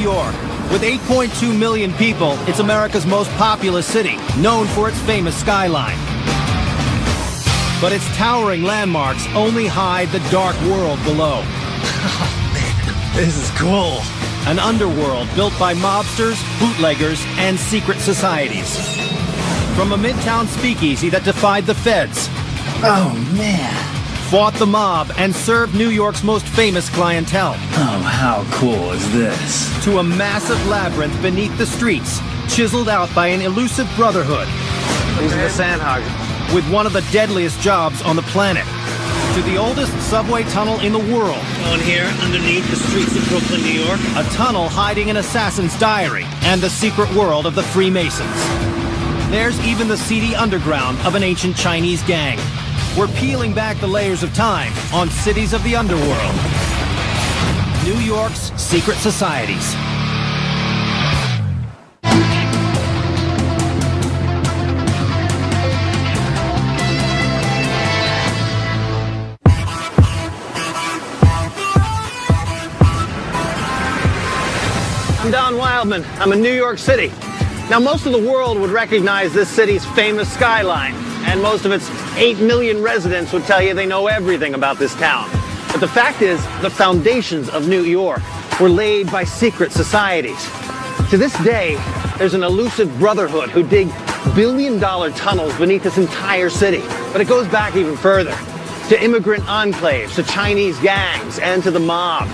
York. With 8.2 million people, it's America's most populous city, known for its famous skyline. But its towering landmarks only hide the dark world below. Oh, man, this is cool. An underworld built by mobsters, bootleggers, and secret societies. From a midtown speakeasy that defied the feds. Oh, man. Fought the mob and served New York's most famous clientele. Oh, how cool is this? To a massive labyrinth beneath the streets, chiseled out by an elusive brotherhood. These are the Sandhoggers. With one of the deadliest jobs on the planet. To the oldest subway tunnel in the world. On here, underneath the streets of Brooklyn, New York. A tunnel hiding an assassin's diary and the secret world of the Freemasons. There's even the seedy underground of an ancient Chinese gang. We're peeling back the layers of time on cities of the underworld. New York's secret societies. I'm Don Wildman. I'm in New York City. Now, most of the world would recognize this city's famous skyline, and most of its 8 million residents would tell you they know everything about this town. But the fact is, the foundations of New York were laid by secret societies. To this day, there's an elusive brotherhood who dig billion-dollar tunnels beneath this entire city. But it goes back even further, to immigrant enclaves, to Chinese gangs, and to the mob.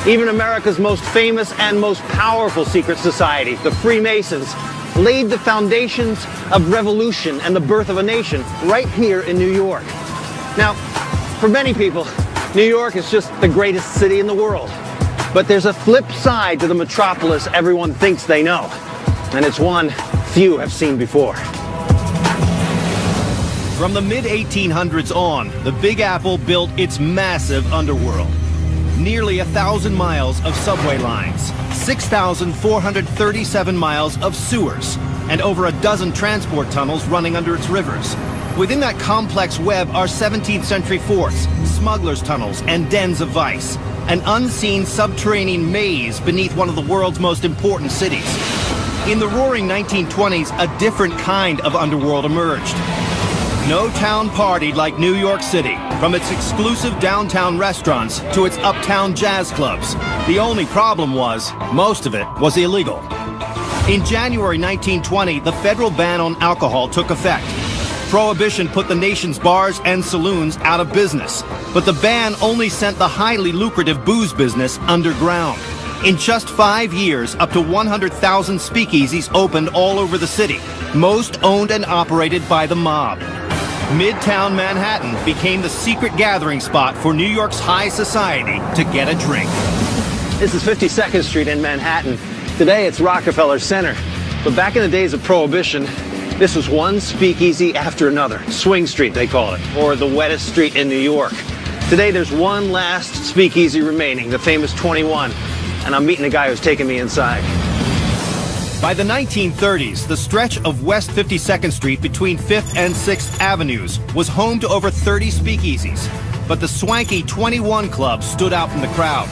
Even America's most famous and most powerful secret society, the Freemasons, laid the foundations of revolution and the birth of a nation right here in New York. Now, for many people, New York is just the greatest city in the world. But there's a flip side to the metropolis everyone thinks they know. And it's one few have seen before. From the mid-1800s on, the Big Apple built its massive underworld. Nearly 1,000 miles of subway lines, 6,437 miles of sewers, and over a dozen transport tunnels running under its rivers. Within that complex web are 17th century forts, smugglers' tunnels, and dens of vice. An unseen subterranean maze beneath one of the world's most important cities. In the roaring 1920s, a different kind of underworld emerged. No town partied like New York City, from its exclusive downtown restaurants to its uptown jazz clubs. The only problem was, most of it was illegal. In January 1920, the federal ban on alcohol took effect. Prohibition put the nation's bars and saloons out of business, but the ban only sent the highly lucrative booze business underground. In just 5 years, up to 100,000 speakeasies opened all over the city, most owned and operated by the mob. Midtown Manhattan became the secret gathering spot for New York's high society to get a drink. This is 52nd Street in Manhattan. Today it's Rockefeller Center. But back in the days of Prohibition, this was one speakeasy after another. Swing Street, they call it, or the wettest street in New York. Today there's one last speakeasy remaining, the famous 21. And I'm meeting a guy who's taking me inside. By the 1930s, the stretch of West 52nd Street between 5th and 6th Avenues was home to over 30 speakeasies. But the swanky 21 Club stood out from the crowd.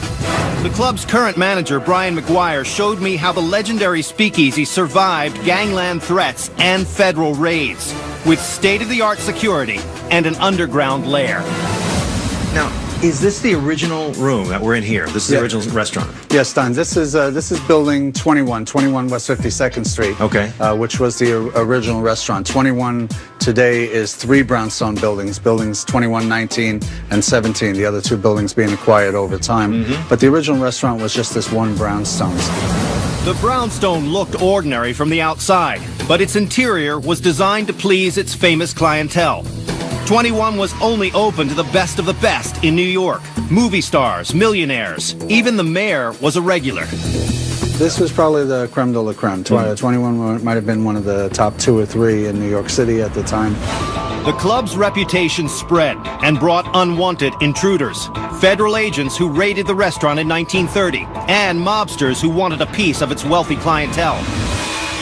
The club's current manager, Brian McGuire, showed me how the legendary speakeasy survived gangland threats and federal raids, with state-of-the-art security and an underground lair. Now, is this the original room that we're in here? This is the original restaurant? Yes, Don. This is building 21 West 52nd Street. Okay. Which was the original restaurant. 21 today is 3 brownstone buildings, buildings 21, 19, and 17. The other 2 buildings being acquired over time. But the original restaurant was just this one brownstone. The brownstone looked ordinary from the outside, but its interior was designed to please its famous clientele. 21 was only open to the best of the best in New York. Movie stars, millionaires, even the mayor was a regular. This was probably the creme de la creme. 21 might have been one of the top 2 or 3 in New York City at the time. The club's reputation spread and brought unwanted intruders, federal agents who raided the restaurant in 1930, and mobsters who wanted a piece of its wealthy clientele.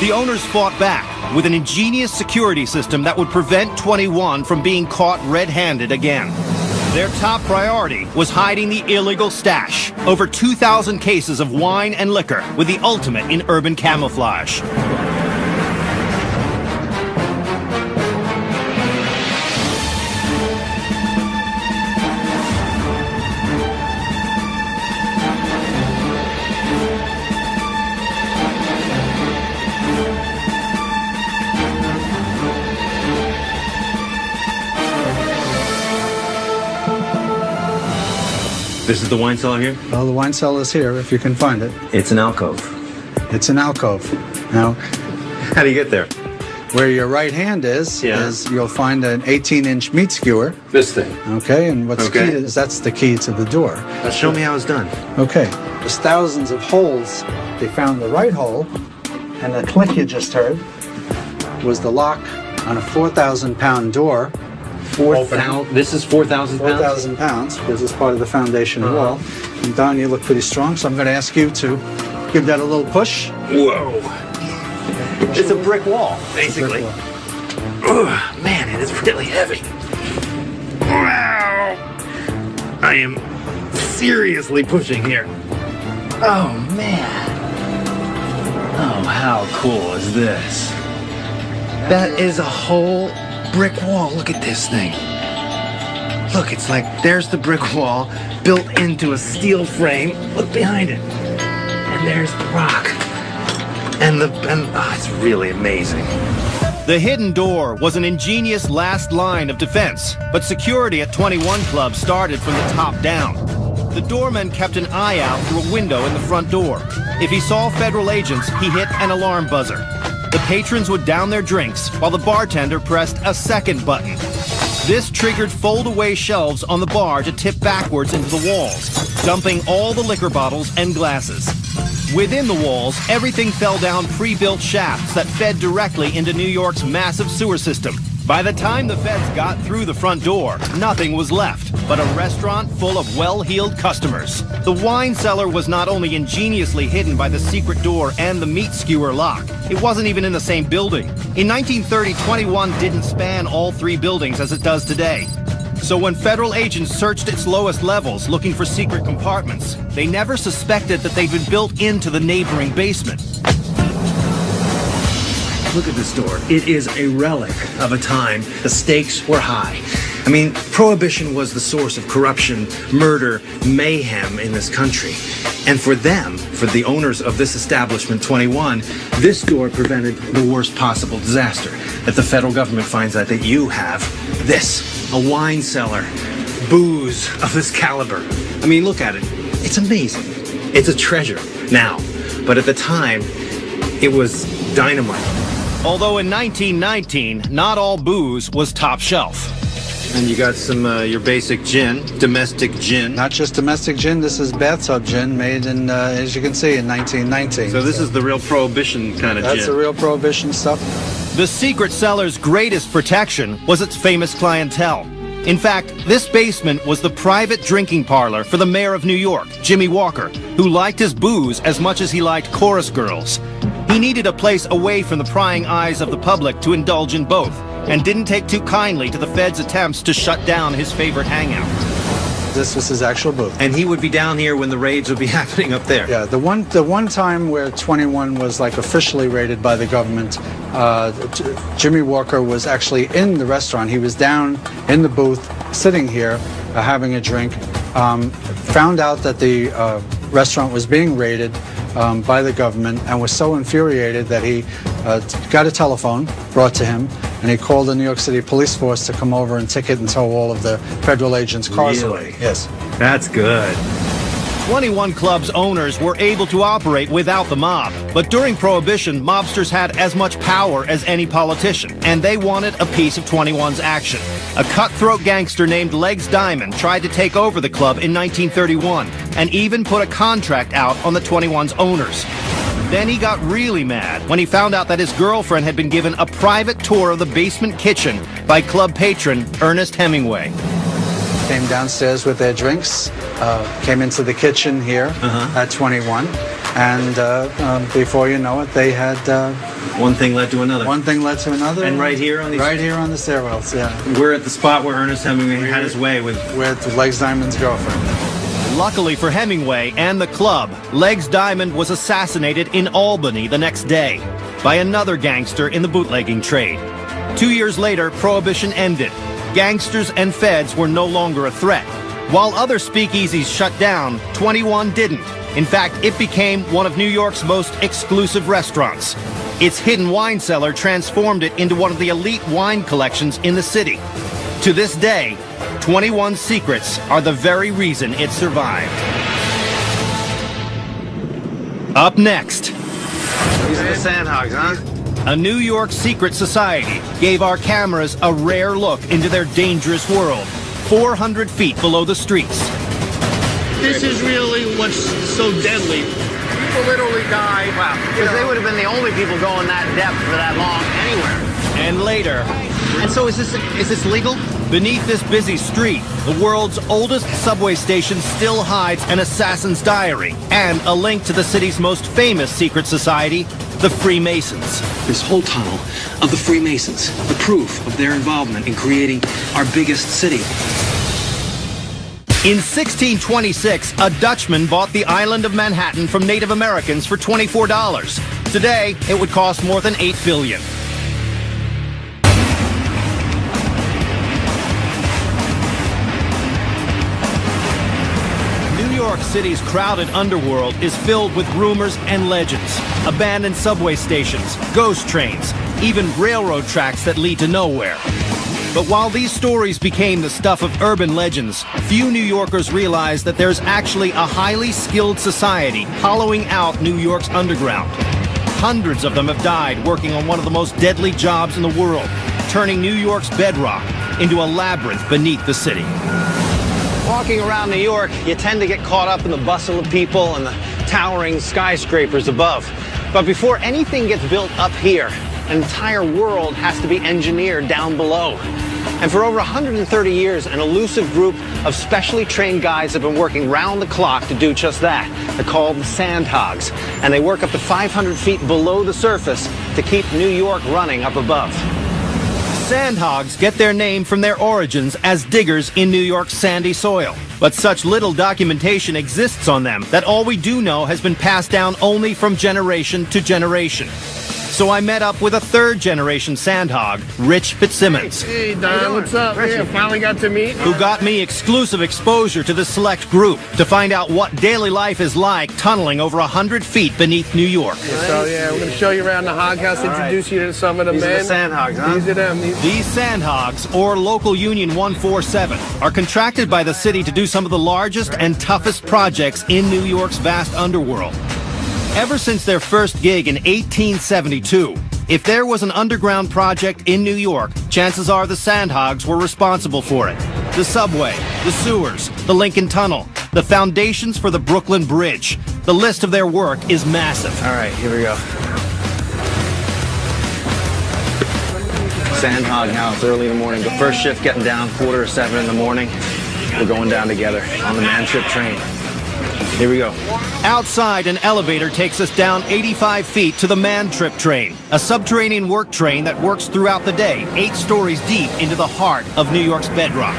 The owners fought back with an ingenious security system that would prevent 21 from being caught red-handed again. Their top priority was hiding the illegal stash. Over 2,000 cases of wine and liquor with the ultimate in urban camouflage. This is the wine cellar here? Well, the wine cellar is here, if you can find it. It's an alcove. It's an alcove. Now, How do you get there? where your right hand is Yeah. you'll find an 18-inch meat skewer. This thing. Okay, and what's Okay. key is that's the key to the door. Show me how it's done. Okay, there's thousands of holes. They found the right hole, and the click you just heard was the lock on a 4,000-pound door. This is 4,000 pounds? 4,000 pounds, because it's part of the foundation wall. And Don, you look pretty strong, so I'm going to ask you to give that a little push. Whoa. It's a brick wall, basically. Ugh, man, it is really heavy. Wow. I am seriously pushing here. Oh, man. Oh, how cool is this? That is a whole brick wall. Look at this thing. Look, it's like there's the brick wall built into a steel frame. Look behind it. And there's the rock. And it's really amazing. The hidden door was an ingenious last line of defense, but security at 21 Club started from the top down. The doorman kept an eye out through a window in the front door. If he saw federal agents, he hit an alarm buzzer. The patrons would down their drinks while the bartender pressed a second button. This triggered fold-away shelves on the bar to tip backwards into the walls, dumping all the liquor bottles and glasses. Within the walls, everything fell down pre-built shafts that fed directly into New York's massive sewer system. By the time the feds got through the front door, nothing was left but a restaurant full of well-heeled customers. The wine cellar was not only ingeniously hidden by the secret door and the meat skewer lock, it wasn't even in the same building. In 1930, 21 didn't span all three buildings as it does today. So when federal agents searched its lowest levels looking for secret compartments, they never suspected that they'd been built into the neighboring basement. Look at this door. It is a relic of a time the stakes were high. I mean, Prohibition was the source of corruption, murder, mayhem in this country. And for them, for the owners of this establishment, 21, this door prevented the worst possible disaster. That the federal government finds out that you have this, a wine cellar, booze of this caliber. I mean, look at it. It's amazing. It's a treasure now. But at the time, it was dynamite. Although in 1919, not all booze was top shelf. And you got some, your basic gin, domestic gin. Not just domestic gin, this is bathtub gin made in, as you can see, in 1919. So this is the real Prohibition kind of gin. That's the real Prohibition stuff. The secret cellar's greatest protection was its famous clientele. In fact, this basement was the private drinking parlor for the mayor of New York, Jimmy Walker, who liked his booze as much as he liked chorus girls. He needed a place away from the prying eyes of the public to indulge in both, and didn't take too kindly to the Fed's attempts to shut down his favorite hangout. This was his actual booth. And he would be down here when the raids would be happening up there. Yeah, the one time where 21 was like officially raided by the government, Jimmy Walker was actually in the restaurant. He was down in the booth, sitting here, having a drink. Found out that the restaurant was being raided by the government, and was so infuriated that he got a telephone brought to him, and he called the New York City police force to come over and ticket and tow all of the federal agents' cars Really? away. Yes. That's good. 21 Club's owners were able to operate without the mob, but during Prohibition, mobsters had as much power as any politician, and they wanted a piece of 21's action. A cutthroat gangster named Legs Diamond tried to take over the club in 1931, and even put a contract out on the 21's owners. Then he got really mad when he found out that his girlfriend had been given a private tour of the basement kitchen by club patron Ernest Hemingway. Came downstairs with their drinks, came into the kitchen here at 21, And before you know it, they had One thing led to another. one thing led to another. And right here on these- right here on the stairwells, yeah, We're at the spot where Ernest Hemingway had his way with... with Legs Diamond's girlfriend. Luckily for Hemingway and the club, Legs Diamond was assassinated in Albany the next day by another gangster in the bootlegging trade. 2 years later, Prohibition ended. Gangsters and feds were no longer a threat. While other speakeasies shut down, 21 didn't. In fact, it became one of New York's most exclusive restaurants. Its hidden wine cellar transformed it into one of the elite wine collections in the city. To this day, 21 Secrets are the very reason it survived. Up next, These are the Sandhogs, huh? a New York secret society gave our cameras a rare look into their dangerous world, 400 feet below the streets. This is really what's so deadly. People literally die. Wow. Because they would have been the only people going that depth for that long anywhere. And later, And so is this legal? beneath this busy street, the world's oldest subway station still hides an assassin's diary and a link to the city's most famous secret society, the Freemasons. This whole tunnel of the Freemasons, the proof of their involvement in creating our biggest city. In 1626, a Dutchman bought the island of Manhattan from Native Americans for $24. Today, it would cost more than $8 billion. New York City's crowded underworld is filled with rumors and legends. Abandoned subway stations, ghost trains, even railroad tracks that lead to nowhere. But while these stories became the stuff of urban legends, few New Yorkers realize that there's actually a highly skilled society hollowing out New York's underground. Hundreds of them have died working on one of the most deadly jobs in the world, turning New York's bedrock into a labyrinth beneath the city. Walking around New York, you tend to get caught up in the bustle of people and the towering skyscrapers above. But before anything gets built up here, an entire world has to be engineered down below. And for over 130 years, an elusive group of specially trained guys have been working round the clock to do just that. They're called the Sandhogs, and they work up to 500 feet below the surface to keep New York running up above. Sandhogs get their name from their origins as diggers in New York's sandy soil. But such little documentation exists on them that all we do know has been passed down only from generation to generation. So I met up with a third-generation Sandhog, Rich Fitzsimmons, Hey, Don, what's up? Yeah, finally got to meet. who got me exclusive exposure to the select group to find out what daily life is like tunneling over 100 feet beneath New York. So, yeah, we're going to show you around the Hog House, introduce you to some of the These are men. the Sandhogs, huh? These are them. These Sandhogs, or Local Union 147, are contracted by the city to do some of the largest and toughest projects in New York's vast underworld. Ever since their first gig in 1872, if there was an underground project in New York, chances are the Sandhogs were responsible for it. The subway, the sewers, the Lincoln Tunnel, the foundations for the Brooklyn Bridge. The list of their work is massive. All right, here we go. Sandhog House, early in the morning. The first shift getting down, 6:45 in the morning. We're going down together on the man trip train. Here we go. Outside, an elevator takes us down 85 feet to the Man Trip train, a subterranean work train that works throughout the day, 8 stories deep into the heart of New York's bedrock.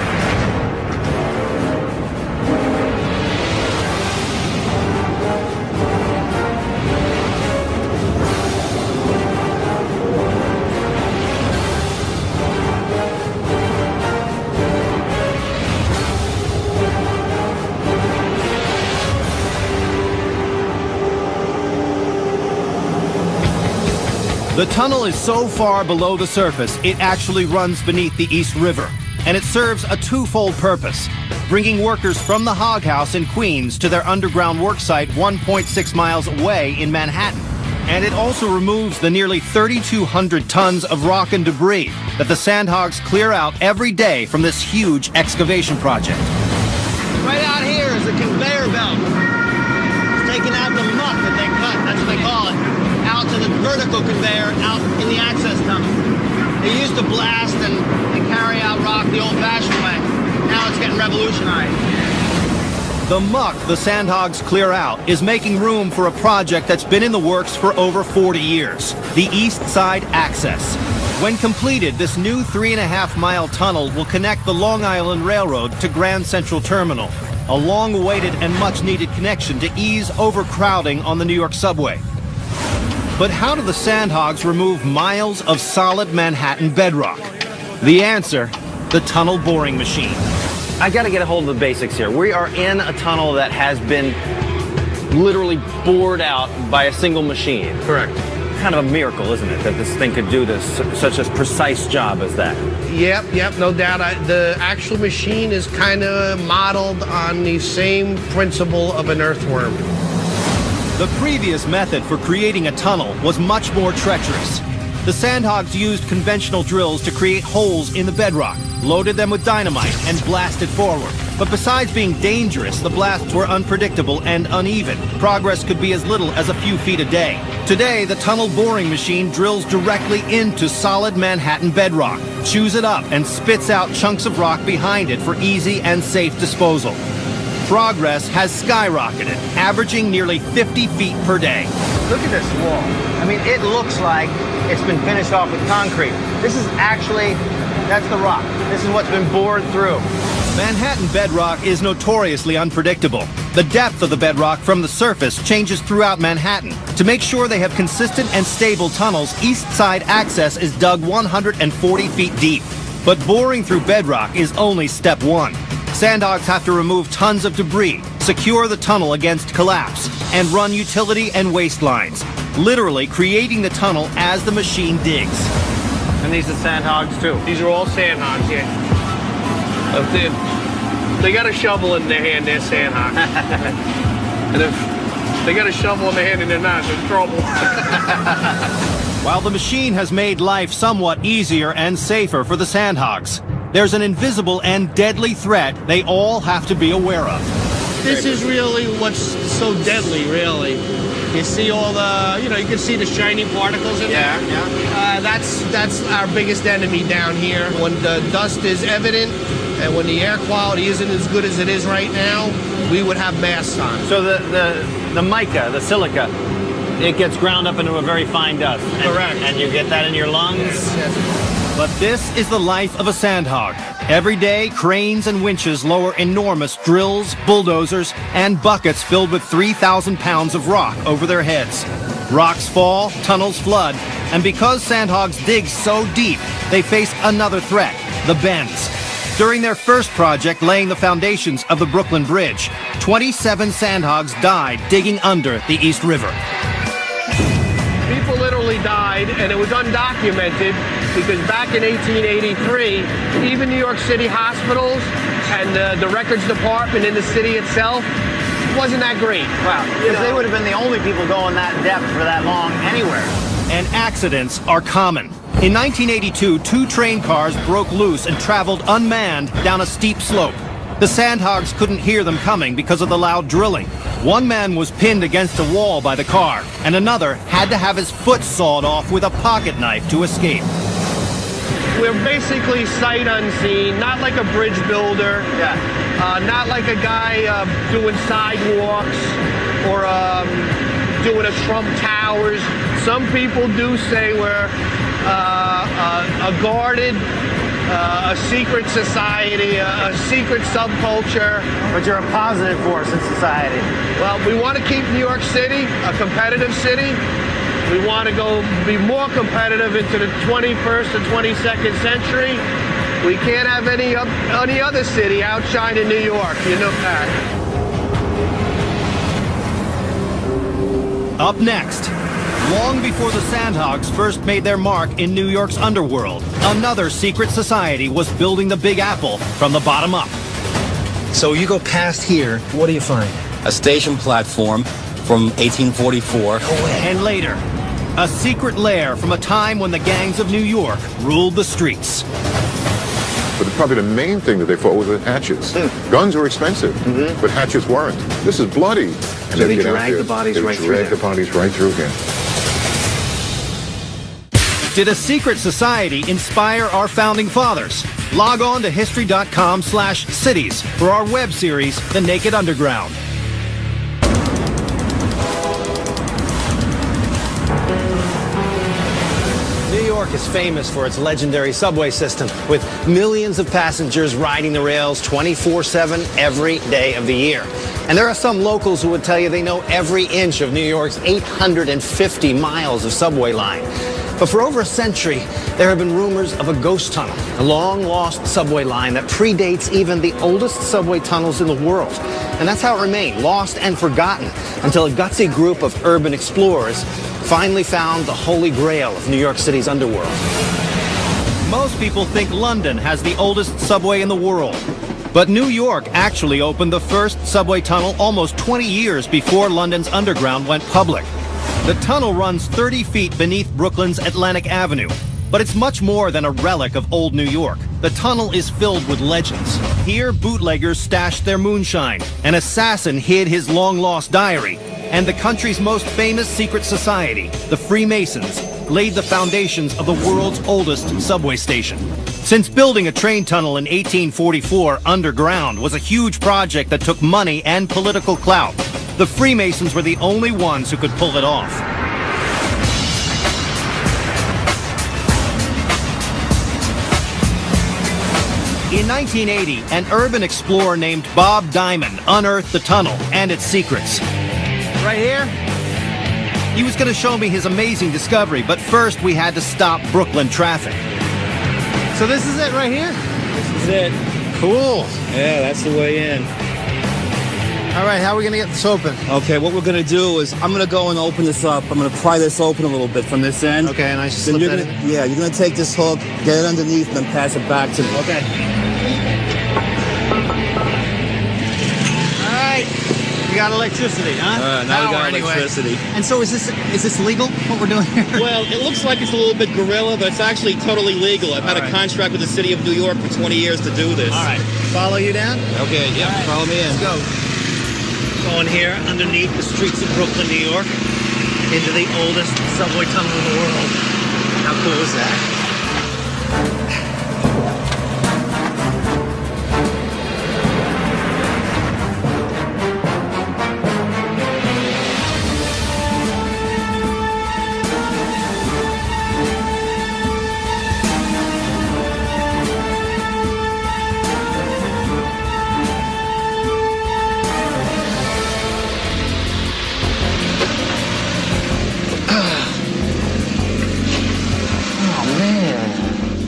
The tunnel is so far below the surface, it actually runs beneath the East River. And it serves a twofold purpose, bringing workers from the Hog House in Queens to their underground worksite 1.6 miles away in Manhattan. And it also removes the nearly 3,200 tons of rock and debris that the Sandhogs clear out every day from this huge excavation project. Right out here is a conveyor belt. It's taking out the muck that they cut, that's what they call it, out to the vertical conveyor out in the access tunnel. They used to blast and carry out rock the old-fashioned way. Now it's getting revolutionized. The muck the Sandhogs clear out is making room for a project that's been in the works for over 40 years, the East Side Access. When completed, this new 3.5-mile tunnel will connect the Long Island Railroad to Grand Central Terminal, a long-awaited and much-needed connection to ease overcrowding on the New York subway. But how do the Sandhogs remove miles of solid Manhattan bedrock? The answer, the tunnel boring machine. I got to get a hold of the basics here. We are in a tunnel that has been literally bored out by a single machine. Correct. Kind of a miracle, isn't it, that this thing could do this, such a precise job as that? Yep, no doubt. The actual machine is kind of modeled on the same principle of an earthworm. The previous method for creating a tunnel was much more treacherous. The Sandhogs used conventional drills to create holes in the bedrock, loaded them with dynamite, and blasted forward. But besides being dangerous, the blasts were unpredictable and uneven. Progress could be as little as a few feet a day. Today, the tunnel boring machine drills directly into solid Manhattan bedrock, chews it up, and spits out chunks of rock behind it for easy and safe disposal. Progress has skyrocketed, averaging nearly 50 feet per day. Look at this wall. I mean, it looks like it's been finished off with concrete. This is actually, that's the rock. This is what's been bored through. Manhattan bedrock is notoriously unpredictable. The depth of the bedrock from the surface changes throughout Manhattan. To make sure they have consistent and stable tunnels, East Side Access is dug 140 feet deep. But boring through bedrock is only step one. Sandhogs have to remove tons of debris, secure the tunnel against collapse, and run utility and waste lines, literally creating the tunnel as the machine digs. And these are Sandhogs, too. These are all Sandhogs, yeah. They got a shovel in their hand, they're Sandhogs. And if they got a shovel in their hand and they're not, they're in trouble. While the machine has made life somewhat easier and safer for the Sandhogs, there's an invisible and deadly threat they all have to be aware of. This is really what's so deadly, really. You see all the, you can see the shiny particles in there. Yeah. That's our biggest enemy down here. When the dust is evident and when the air quality isn't as good as it is right now, we would have masks on. So the mica, the silica, it gets ground up into a very fine dust. Correct. And you get that in your lungs? Yes. But this is the life of a Sandhog. Every day, cranes and winches lower enormous drills, bulldozers, and buckets filled with 3,000 pounds of rock over their heads. Rocks fall, tunnels flood, and because Sandhogs dig so deep, they face another threat, the bends. During their first project laying the foundations of the Brooklyn Bridge, 27 Sandhogs died digging under the East River. People literally died, and it was undocumented because back in 1883, even New York City hospitals and the records department in the city itself wasn't that great. Wow, because they would have been the only people going that depth for that long anywhere. And accidents are common. In 1982, 2 train cars broke loose and traveled unmanned down a steep slope. The Sandhogs couldn't hear them coming because of the loud drilling. One man was pinned against a wall by the car, and another had to have his foot sawed off with a pocket knife to escape. We're basically sight unseen, not like a bridge builder, not like a guy doing sidewalks or doing a Trump Towers. Some people do say we're a guarded, a secret society, a secret subculture. But you're a positive force in society. Well, we want to keep New York City a competitive city. We want to go be more competitive into the 21st and 22nd century. We can't have any other city outshining New York, you know that. Up next, long before the Sandhogs first made their mark in New York's underworld, another secret society was building the Big Apple from the bottom up. So you go past here, what do you find? A station platform from 1844. And later, a secret lair from a time when the gangs of New York ruled the streets. But probably the main thing that they fought was with hatchets. Guns were expensive, but hatchets weren't. This is bloody. And So they drag the bodies right through Drag the bodies right through here. Did a secret society inspire our founding fathers? Log on to history.com/cities for our web series, The Naked Underground. New York is famous for its legendary subway system, with millions of passengers riding the rails 24/7 every day of the year. And there are some locals who would tell you they know every inch of New York's 850 miles of subway line. But for over a century, there have been rumors of a ghost tunnel, a long-lost subway line that predates even the oldest subway tunnels in the world. And that's how it remained, lost and forgotten, until a gutsy group of urban explorers finally found the holy grail of New York City's underworld. Most people think London has the oldest subway in the world. But New York actually opened the first subway tunnel almost 20 years before London's underground went public. The tunnel runs 30 feet beneath Brooklyn's Atlantic Avenue. But it's much more than a relic of old New York. The tunnel is filled with legends. Here, bootleggers stashed their moonshine. An assassin hid his long-lost diary. And the country's most famous secret society, the Freemasons, laid the foundations of the world's oldest subway station. Since building a train tunnel in 1844 underground was a huge project that took money and political clout, the Freemasons were the only ones who could pull it off. In 1980, an urban explorer named Bob Diamond unearthed the tunnel and its secrets. Right here, he was going to show me his amazing discovery, but first we had to stop Brooklyn traffic. So this is it right here? This is it. Cool. Yeah, that's the way in. All right, how are we going to get this open? Okay, what we're going to do is I'm going to go and open this up. I'm going to pry this open a little bit from this end. Okay, and I just Then slip you're that gonna, in? yeah, you're going to take this hook, get it underneath, and then pass it back to me. Okay. All right. We got electricity, huh? Now we Power, got electricity. And so is this legal, what we're doing here? Well, it looks like it's a little bit guerrilla, but it's actually totally legal. I've had a contract with the city of New York for 20 years to do this. All right. Follow you down? Okay, yeah, follow me in. Let's go. Going here underneath the streets of Brooklyn, New York, into the oldest subway tunnel in the world. How cool is that?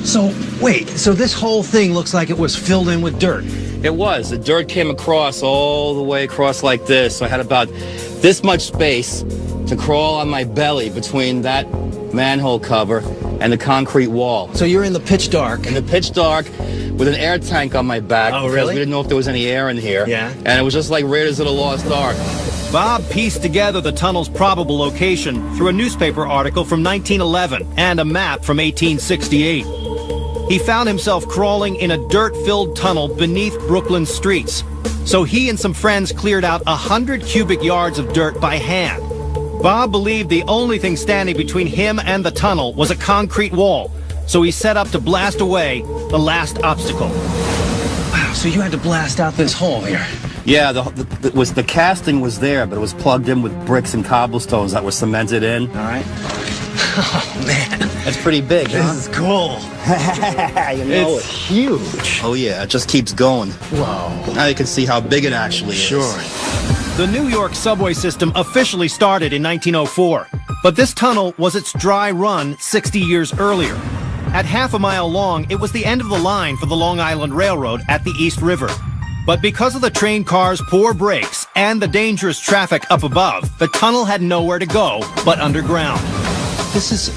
So, wait, so this whole thing looks like it was filled in with dirt. It was. The dirt came across all the way across like this. So I had about this much space to crawl on my belly between that manhole cover and the concrete wall. So you're in the pitch dark. In the pitch dark with an air tank on my back. Oh, because really? We didn't know if there was any air in here. Yeah. And it was just like Raiders of the Lost Ark. Bob pieced together the tunnel's probable location through a newspaper article from 1911 and a map from 1868. He found himself crawling in a dirt-filled tunnel beneath Brooklyn's streets. So he and some friends cleared out 100 cubic yards of dirt by hand. Bob believed the only thing standing between him and the tunnel was a concrete wall. So he set up to blast away the last obstacle. Wow, so you had to blast out this hole here. Yeah, the casting was there, but it was plugged in with bricks and cobblestones that were cemented in. All right. Oh, man. That's pretty big, huh? This is cool. You know It's huge. Oh, yeah, it just keeps going. Whoa. Now you can see how big it actually is. Sure. The New York subway system officially started in 1904, but this tunnel was its dry run 60 years earlier. At half a mile long, it was the end of the line for the Long Island Railroad at the East River. But because of the train cars' poor brakes and the dangerous traffic up above, the tunnel had nowhere to go but underground. This is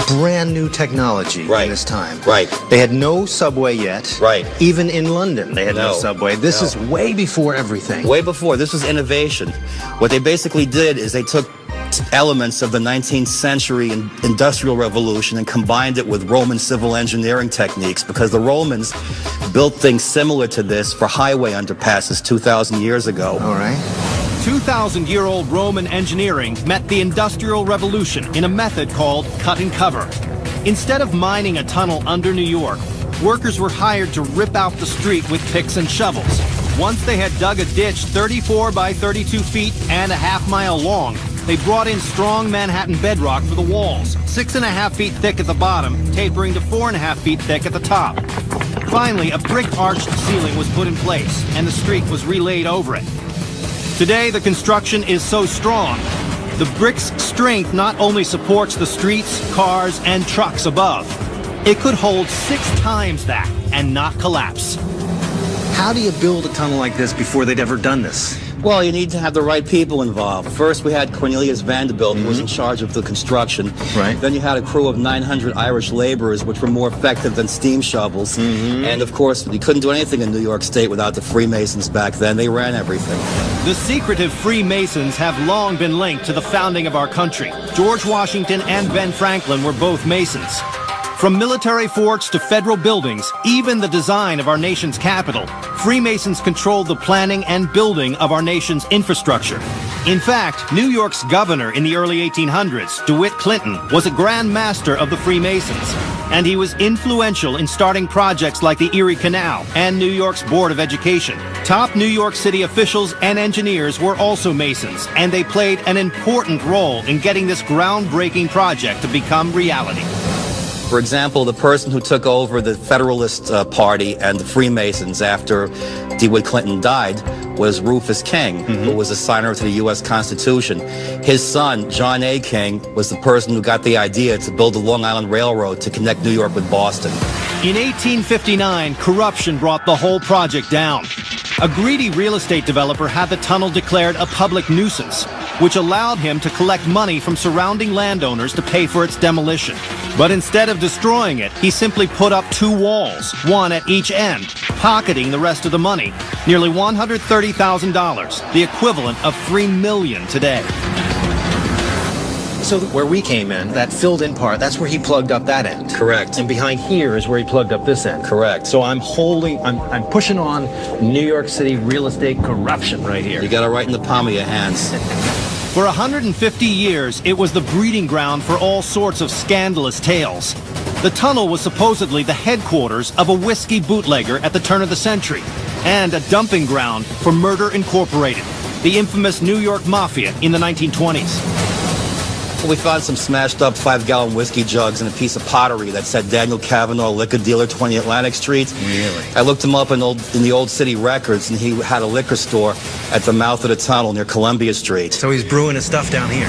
brand new technology Right. in this time. Right. They had no subway yet. Right. Even in London, they had no No. subway. This No. is way before everything. Way before. This was innovation. What they basically did is they took elements of the 19th century industrial revolution and combined it with Roman civil engineering techniques, because the Romans built things similar to this for highway underpasses 2,000 years ago. All right. 2,000-year-old Roman engineering met the Industrial Revolution in a method called cut and cover. Instead of mining a tunnel under New York, workers were hired to rip out the street with picks and shovels. Once they had dug a ditch 34 by 32 feet and a half-mile long, they brought in strong Manhattan bedrock for the walls, 6.5 feet thick at the bottom, tapering to 4.5 feet thick at the top. Finally, a brick-arched ceiling was put in place, and the street was relaid over it. Today, the construction is so strong, the brick's strength not only supports the streets, cars, and trucks above, it could hold 6 times that and not collapse. How do you build a tunnel like this before they'd ever done this? Well, you need to have the right people involved. First, we had Cornelius Vanderbilt, who was in charge of the construction. Right. Then you had a crew of 900 Irish laborers, which were more effective than steam shovels. And, of course, you couldn't do anything in New York State without the Freemasons back then. They ran everything. The secretive Freemasons have long been linked to the founding of our country. George Washington and Ben Franklin were both Masons. From military forts to federal buildings, even the design of our nation's capital, Freemasons controlled the planning and building of our nation's infrastructure. In fact, New York's governor in the early 1800s, DeWitt Clinton, was a Grand Master of the Freemasons, and he was influential in starting projects like the Erie Canal and New York's Board of Education. Top New York City officials and engineers were also Masons, and they played an important role in getting this groundbreaking project to become reality. For example, the person who took over the Federalist Party and the Freemasons after DeWitt Clinton died was Rufus King, who was a signer to the U.S. Constitution. His son, John A. King, was the person who got the idea to build the Long Island Railroad to connect New York with Boston. In 1859, corruption brought the whole project down. A greedy real estate developer had the tunnel declared a public nuisance, which allowed him to collect money from surrounding landowners to pay for its demolition. But instead of destroying it, he simply put up 2 walls, one at each end, pocketing the rest of the money, nearly $130,000, the equivalent of $3 million today. So where we came in, that filled-in part, that's where he plugged up that end. Correct. And behind here is where he plugged up this end. Correct. So I'm pushing on New York City real estate corruption right here. You got it right in the palm of your hands. For 150 years, it was the breeding ground for all sorts of scandalous tales. The tunnel was supposedly the headquarters of a whiskey bootlegger at the turn of the century, and a dumping ground for Murder Incorporated, the infamous New York Mafia in the 1920s. We found some smashed up 5-gallon whiskey jugs and a piece of pottery that said Daniel Cavanaugh, liquor dealer, 20 Atlantic Street. Really? I looked him up in the old city records, and he had a liquor store at the mouth of the tunnel near Columbia Street. So he's brewing his stuff down here.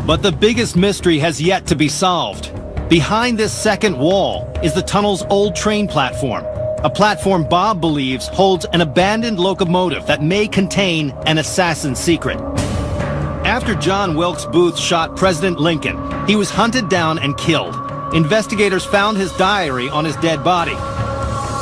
But the biggest mystery has yet to be solved. Behind this second wall is the tunnel's old train platform, a platform Bob believes holds an abandoned locomotive that may contain an assassin's secret. After John Wilkes Booth shot President Lincoln, he was hunted down and killed. Investigators found his diary on his dead body.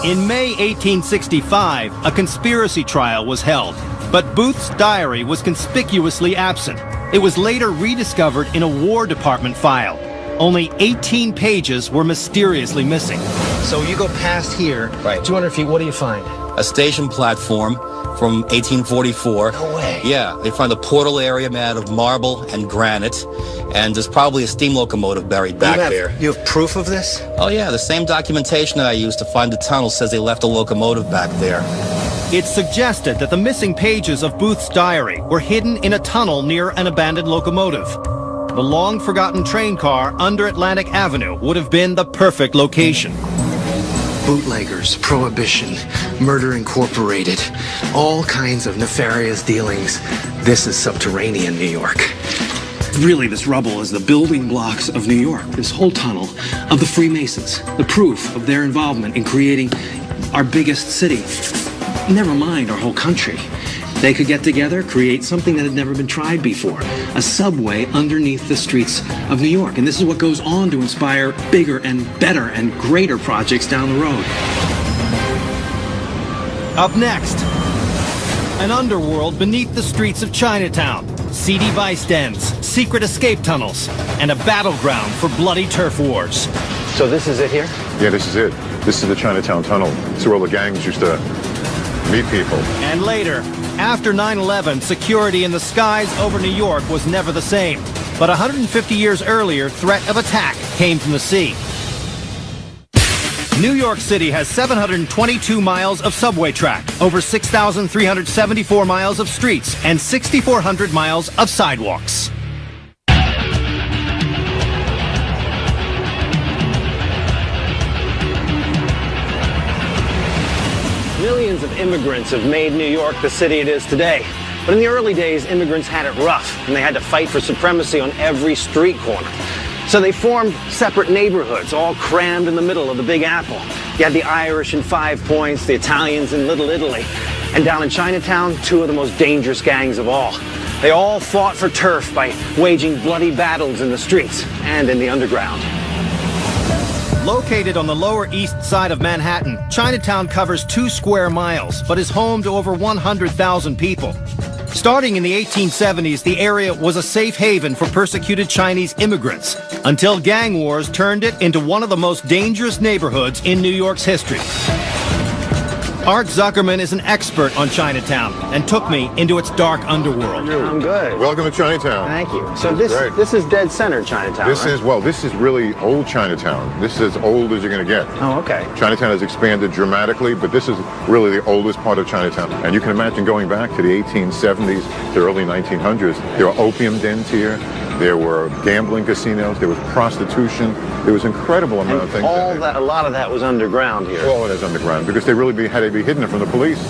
In May 1865, a conspiracy trial was held, but Booth's diary was conspicuously absent. It was later rediscovered in a War Department file. Only 18 pages were mysteriously missing. So you go past here, Right. 200 feet, what do you find? A station platform from 1844. No way. Yeah, they find a portal area made out of marble and granite, and there's probably a steam locomotive buried back there. You have proof of this? Oh yeah, the same documentation that I used to find the tunnel says they left a locomotive back there. It's suggested that the missing pages of Booth's diary were hidden in a tunnel near an abandoned locomotive. The long-forgotten train car under Atlantic Avenue would have been the perfect location. Bootleggers, prohibition, Murder Incorporated, all kinds of nefarious dealings. This is subterranean New York. Really, this rubble is the building blocks of New York, this whole tunnel of the Freemasons, the proof of their involvement in creating our biggest city. Never mind our whole country. They could get together, create something that had never been tried before, a subway underneath the streets of New York. And this is what goes on to inspire bigger and better and greater projects down the road. Up next, an underworld beneath the streets of Chinatown, seedy vice dens, secret escape tunnels, and a battleground for bloody turf wars. So this is it here? Yeah, this is it. This is the Chinatown Tunnel. It's where all the gangs used to meet people. And later, after 9/11, security in the skies over New York was never the same. But 150 years earlier, threat of attack came from the sea. New York City has 722 miles of subway track, over 6,374 miles of streets, and 6,400 miles of sidewalks. Millions of immigrants have made New York the city it is today. But in the early days, immigrants had it rough, and they had to fight for supremacy on every street corner. So they formed separate neighborhoods, all crammed in the middle of the Big Apple. You had the Irish in Five Points, the Italians in Little Italy. And down in Chinatown, two of the most dangerous gangs of all. They all fought for turf by waging bloody battles in the streets and in the underground. Located on the Lower East Side of Manhattan, Chinatown covers 2 square miles, but is home to over 100,000 people. Starting in the 1870s, the area was a safe haven for persecuted Chinese immigrants, until gang wars turned it into one of the most dangerous neighborhoods in New York's history. Art Zuckerman is an expert on Chinatown and took me into its dark underworld. I'm good. Welcome to Chinatown. Thank you. So this is dead center Chinatown, This right? this is really old Chinatown. This is as old as you're going to get. Oh, okay. Chinatown has expanded dramatically, but this is really the oldest part of Chinatown. And you can imagine going back to the 1870s to early 1900s, there were opium dens here, there were gambling casinos, there was prostitution, there was an incredible amount of things. A lot of that was underground here. All of it is underground because they really had to be hidden from the police.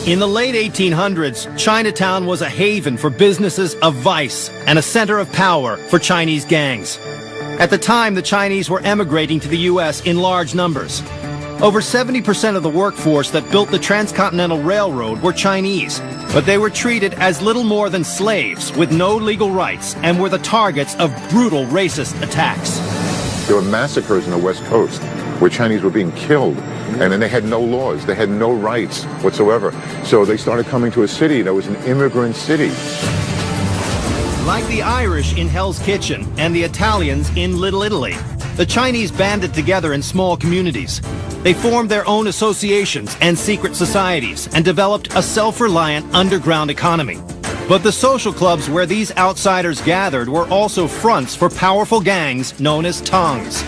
In the late 1800s, Chinatown was a haven for businesses of vice and a center of power for Chinese gangs. At the time, the Chinese were emigrating to the U.S. in large numbers. Over 70% of the workforce that built the Transcontinental Railroad were Chinese, but they were treated as little more than slaves with no legal rights and were the targets of brutal racist attacks. There were massacres on the West Coast where Chinese were being killed, and then they had no laws. They had no rights whatsoever. So they started coming to a city that was an immigrant city. Like the Irish in Hell's Kitchen and the Italians in Little Italy, the Chinese banded together in small communities. They formed their own associations and secret societies and developed a self-reliant underground economy. But the social clubs where these outsiders gathered were also fronts for powerful gangs known as Tongs.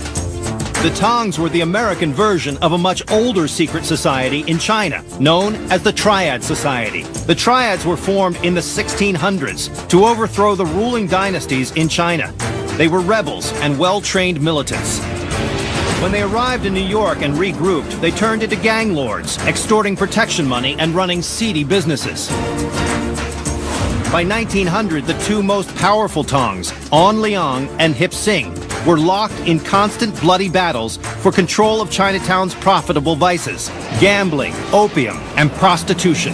The Tongs were the American version of a much older secret society in China, known as the Triad Society. The Triads were formed in the 1600s to overthrow the ruling dynasties in China. They were rebels and well-trained militants. When they arrived in New York and regrouped, they turned into gang lords, extorting protection money and running seedy businesses. By 1900, the two most powerful Tongs, An Liang and Hip Sing, were locked in constant bloody battles for control of Chinatown's profitable vices, gambling, opium, and prostitution.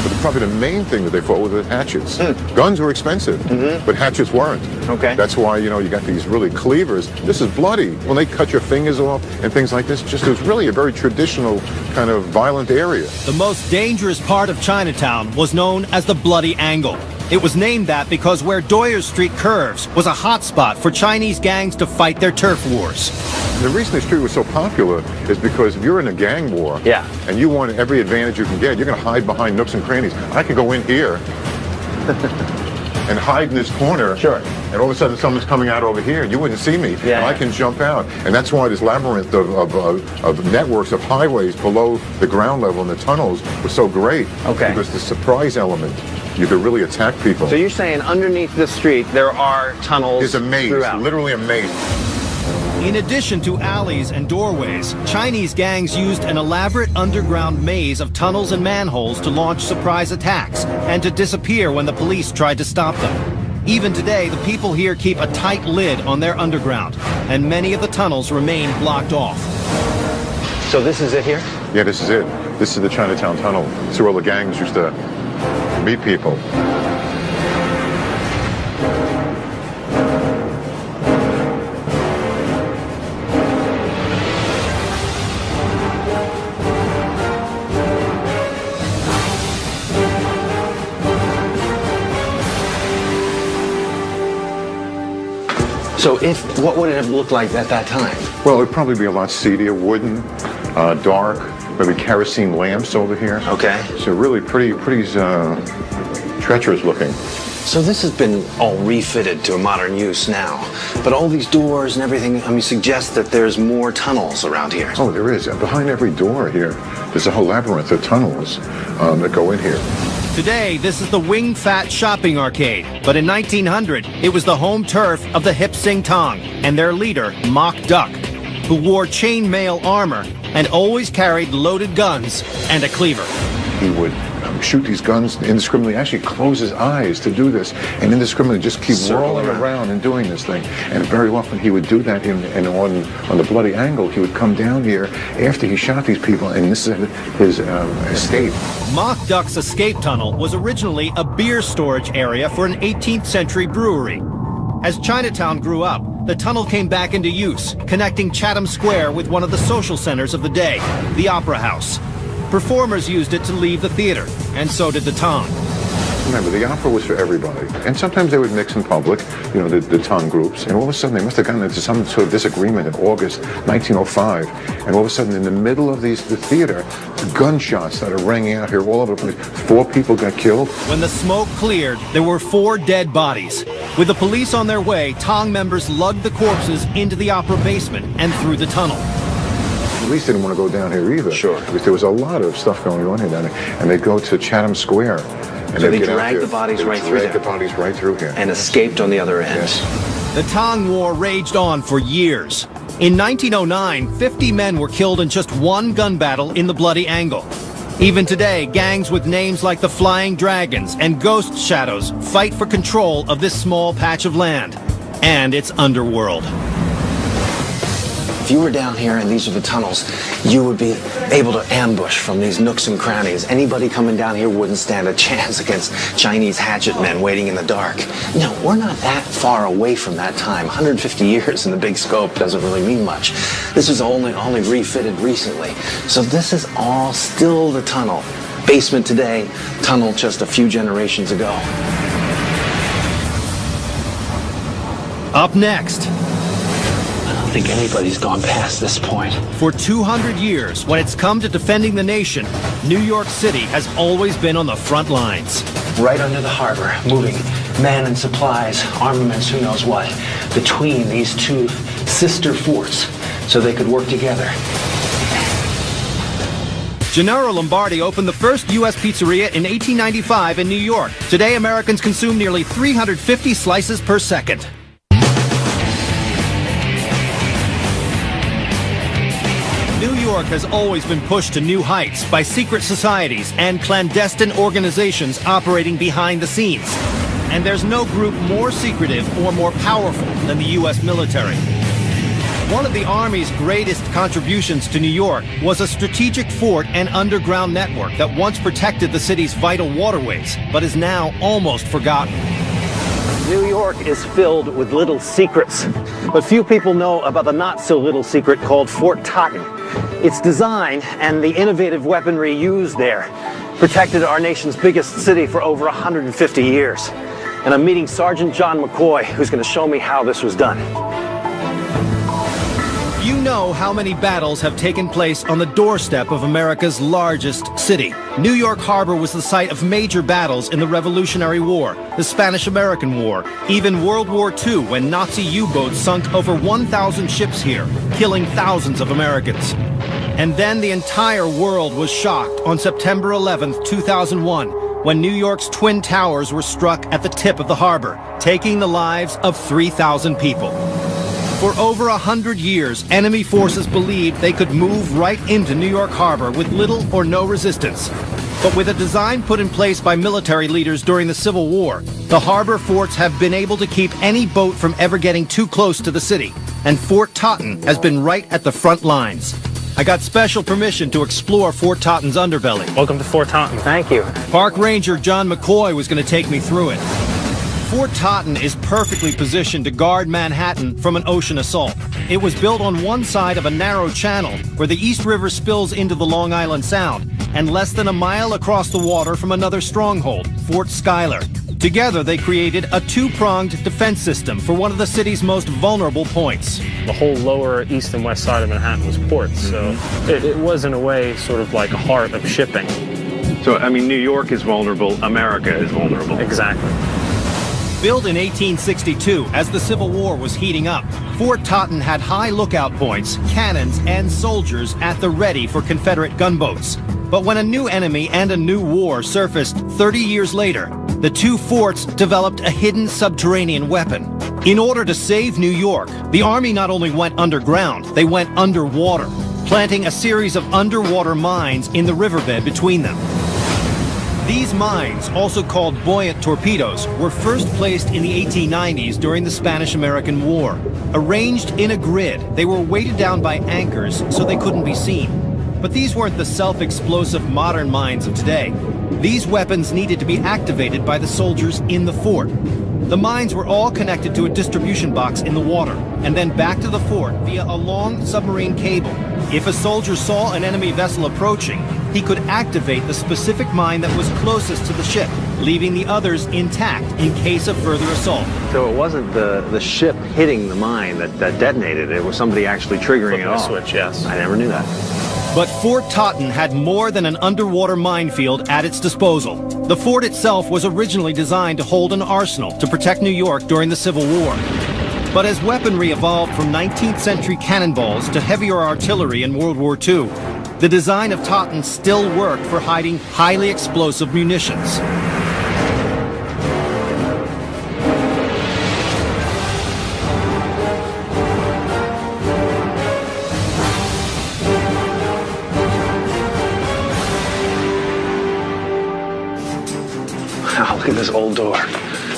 But probably the main thing that they fought was the hatchets. Guns were expensive, but hatchets weren't. Okay. That's why, you got these really cleavers. This is bloody. When they cut your fingers off and things like this, it was really a very traditional kind of violent area. The most dangerous part of Chinatown was known as the Bloody Angle. It was named that because where Doyer Street curves was a hotspot for Chinese gangs to fight their turf wars. The reason the street was so popular is because if you're in a gang war and you want every advantage you can get, you're going to hide behind nooks and crannies. I could go in here and hide in this corner. Sure. And all of a sudden someone's coming out over here and you wouldn't see me. Yeah. And I can jump out. And that's why this labyrinth of networks of highways below the ground level and the tunnels was so great. Okay. Because the surprise element, you could really attack people. So you're saying underneath the street there are tunnels It's a maze, throughout. literally a maze. In addition to alleys and doorways, Chinese gangs used an elaborate underground maze of tunnels and manholes to launch surprise attacks and to disappear when the police tried to stop them. Even today, the people here keep a tight lid on their underground, and many of the tunnels remain blocked off. So this is it here? Yeah, this is it. This is the Chinatown Tunnel. This is where all the gangs used to meet people. So what would it have looked like at that time? Well, it'd probably be a lot seedier, wooden, dark, maybe kerosene lamps over here. Okay. So really pretty treacherous looking. So this has been all refitted to a modern use now, but all these doors and everything, suggest that there's more tunnels around here. Oh, there is. Behind every door here, there's a whole labyrinth of tunnels that go in here. Today, this is the Wing Fat Shopping Arcade, but in 1900, it was the home turf of the Hip Sing Tong and their leader, Mock Duck, who wore chainmail armor and always carried loaded guns and a cleaver. He would shoot these guns indiscriminately, actually close his eyes to do this, and indiscriminately just keep whirling around and doing this thing. And very often he would do that on the Bloody Angle. He would come down here after he shot these people, and this is his escape. Mock Duck's escape tunnel was originally a beer storage area for an 18th century brewery. As Chinatown grew up, the tunnel came back into use, connecting Chatham Square with one of the social centers of the day, the Opera House. Performers used it to leave the theater, and so did the Tong. Remember, the opera was for everybody. And sometimes they would mix in public, the Tong groups. And all of a sudden, they must have gotten into some sort of disagreement in August 1905. And all of a sudden, in the middle of the theater, gunshots started ringing out here all over the place. 4 people got killed. When the smoke cleared, there were 4 dead bodies. With the police on their way, Tong members lugged the corpses into the opera basement and through the tunnel. The police didn't want to go down here either. Sure. Because there was a lot of stuff going on here down there. And they'd go to Chatham Square. And so they dragged the bodies right through there. The bodies right through here. And escaped on the other end. Yes. The Tong War raged on for years. In 1909, 50 men were killed in just one gun battle in the Bloody Angle. Even today, gangs with names like the Flying Dragons and Ghost Shadows fight for control of this small patch of land and its underworld. If you were down here and these are the tunnels, you would be able to ambush from these nooks and crannies. Anybody coming down here wouldn't stand a chance against Chinese hatchet men waiting in the dark. No, we're not that far away from that time. 150 years in the big scope doesn't really mean much. This was only refitted recently. So this is all still the tunnel. Basement today, tunnel just a few generations ago. Up next. I don't think anybody's gone past this point. For 200 years, when it's come to defending the nation, New York City has always been on the front lines. Right under the harbor, moving men and supplies, armaments, who knows what, between these 2 sister forts so they could work together. Gennaro Lombardi opened the first U.S. pizzeria in 1895 in New York. Today, Americans consume nearly 350 slices per second. New York has always been pushed to new heights by secret societies and clandestine organizations operating behind the scenes. And there's no group more secretive or more powerful than the U.S. military. One of the Army's greatest contributions to New York was a strategic fort and underground network that once protected the city's vital waterways, but is now almost forgotten. New York is filled with little secrets, but few people know about the not-so-little secret called Fort Totten. Its design and the innovative weaponry used there protected our nation's biggest city for over 150 years. And I'm meeting Sergeant John McCoy, who's going to show me how this was done. You know how many battles have taken place on the doorstep of America's largest city. New York Harbor was the site of major battles in the Revolutionary War, the Spanish-American War, even World War II, when Nazi U-boats sunk over 1,000 ships here, killing thousands of Americans. And then the entire world was shocked on September 11th, 2001, when New York's Twin Towers were struck at the tip of the harbor, taking the lives of 3,000 people. For over 100 years, enemy forces believed they could move right into New York Harbor with little or no resistance. But with a design put in place by military leaders during the Civil War, the harbor forts have been able to keep any boat from ever getting too close to the city. And Fort Totten has been right at the front lines. I got special permission to explore Fort Totten's underbelly. Welcome to Fort Totten. Thank you. Park Ranger John McCoy was going to take me through it. Fort Totten is perfectly positioned to guard Manhattan from an ocean assault. It was built on one side of a narrow channel where the East River spills into the Long Island Sound, and less than a mile across the water from another stronghold, Fort Schuyler. Together, they created a 2-pronged defense system for one of the city's most vulnerable points. The whole lower east and west side of Manhattan was ports, so it was in a way sort of like a heart of shipping. So, I mean, New York is vulnerable, America is vulnerable. Exactly. Built in 1862 as the Civil War was heating up, Fort Totten had high lookout points, cannons, and soldiers at the ready for Confederate gunboats. But when a new enemy and a new war surfaced 30 years later, the two forts developed a hidden subterranean weapon. In order to save New York, the Army not only went underground, they went underwater, planting a series of underwater mines in the riverbed between them. These mines, also called buoyant torpedoes, were first placed in the 1890s during the Spanish-American War. Arranged in a grid, they were weighted down by anchors so they couldn't be seen. But these weren't the self-explosive modern mines of today. These weapons needed to be activated by the soldiers in the fort. The mines were all connected to a distribution box in the water, and then back to the fort via a long submarine cable. If a soldier saw an enemy vessel approaching, he could activate the specific mine that was closest to the ship, leaving the others intact in case of further assault. So it wasn't the ship hitting the mine that detonated. It was somebody actually triggering it off. Switch, yes. I never knew that. But Fort Totten had more than an underwater minefield at its disposal. The fort itself was originally designed to hold an arsenal to protect New York during the Civil War. But as weaponry evolved from 19th century cannonballs to heavier artillery in World War II, the design of Totten still worked for hiding highly explosive munitions. Wow, look at this old door.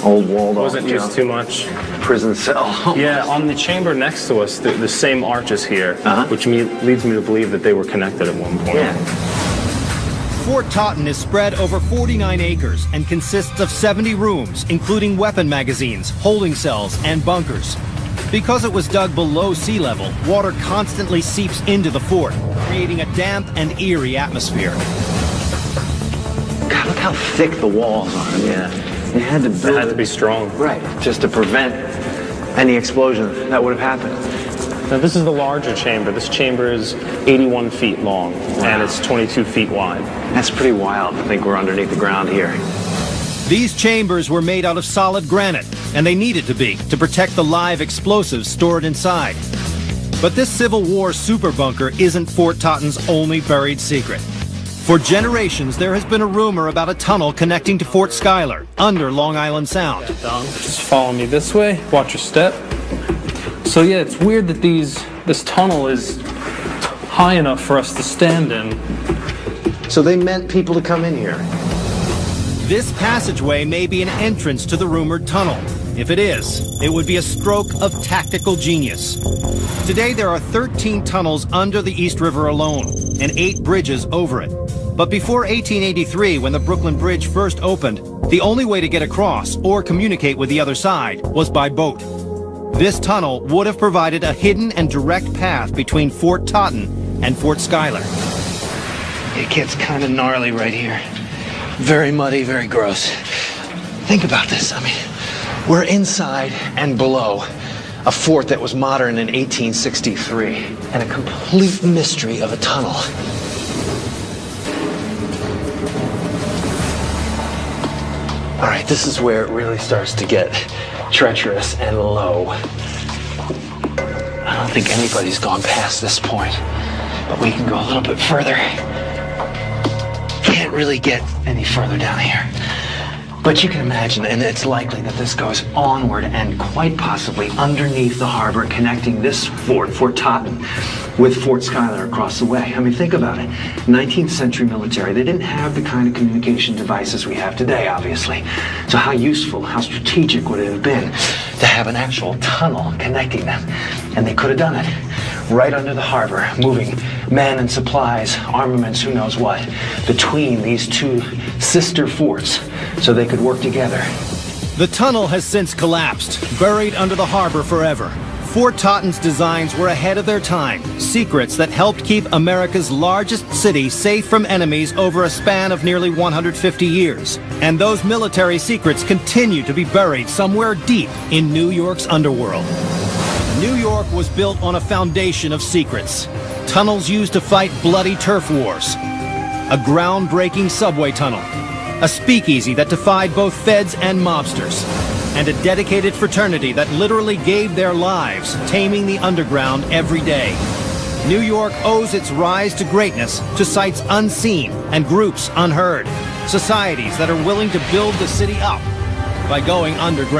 Old walled off. Was it just too much? Prison cell. Yeah, on the chamber next to us, the same arch is here, which leads me to believe that they were connected at one point. Yeah. Fort Totten is spread over 49 acres and consists of 70 rooms, including weapon magazines, holding cells, and bunkers. Because it was dug below sea level, water constantly seeps into the fort, creating a damp and eerie atmosphere. God, look how thick the walls are. Yeah. They had to build It had to be strong. Right, just to prevent any explosion that would have happened. Now, this is the larger chamber. This chamber is 81 feet long, and it's 22 feet wide. That's pretty wild to think we're underneath the ground here. These chambers were made out of solid granite, and they needed to be, to protect the live explosives stored inside. But this Civil War super bunker isn't Fort Totten's only buried secret. For generations, there has been a rumor about a tunnel connecting to Fort Schuyler, under Long Island Sound. Just follow me this way, watch your step. So yeah, it's weird that this tunnel is high enough for us to stand in. So they meant people to come in here. This passageway may be an entrance to the rumored tunnel. If it is, it would be a stroke of tactical genius. Today there are 13 tunnels under the East River alone, and 8 bridges over it. But before 1883, when the Brooklyn Bridge first opened, the only way to get across or communicate with the other side was by boat. This tunnel would have provided a hidden and direct path between Fort Totten and Fort Schuyler. It gets kind of gnarly right here. Very muddy, very gross. Think about this. I mean, we're inside and below a fort that was modern in 1863, and a complete mystery of a tunnel. All right, this is where it really starts to get treacherous and low. I don't think anybody's gone past this point, but we can go a little bit further. Can't really get any further down here. But you can imagine, and it's likely that this goes onward and quite possibly underneath the harbor, connecting this fort, Fort Totten, with Fort Schuyler across the way. I mean, think about it. 19th century military, they didn't have the kind of communication devices we have today, obviously. So how useful, how strategic would it have been to have an actual tunnel connecting them? And they could have done it right under the harbor, moving men and supplies, armaments, who knows what, between these two sister forts so they could work together. The tunnel has since collapsed, buried under the harbor forever. Fort Totten's designs were ahead of their time, secrets that helped keep America's largest city safe from enemies over a span of nearly 150 years. And those military secrets continue to be buried somewhere deep in New York's underworld. New York was built on a foundation of secrets. Tunnels used to fight bloody turf wars. A groundbreaking subway tunnel. A speakeasy that defied both feds and mobsters. and a dedicated fraternity that literally gave their lives taming the underground every day. New York owes its rise to greatness to sights unseen and groups unheard, societies that are willing to build the city up by going underground.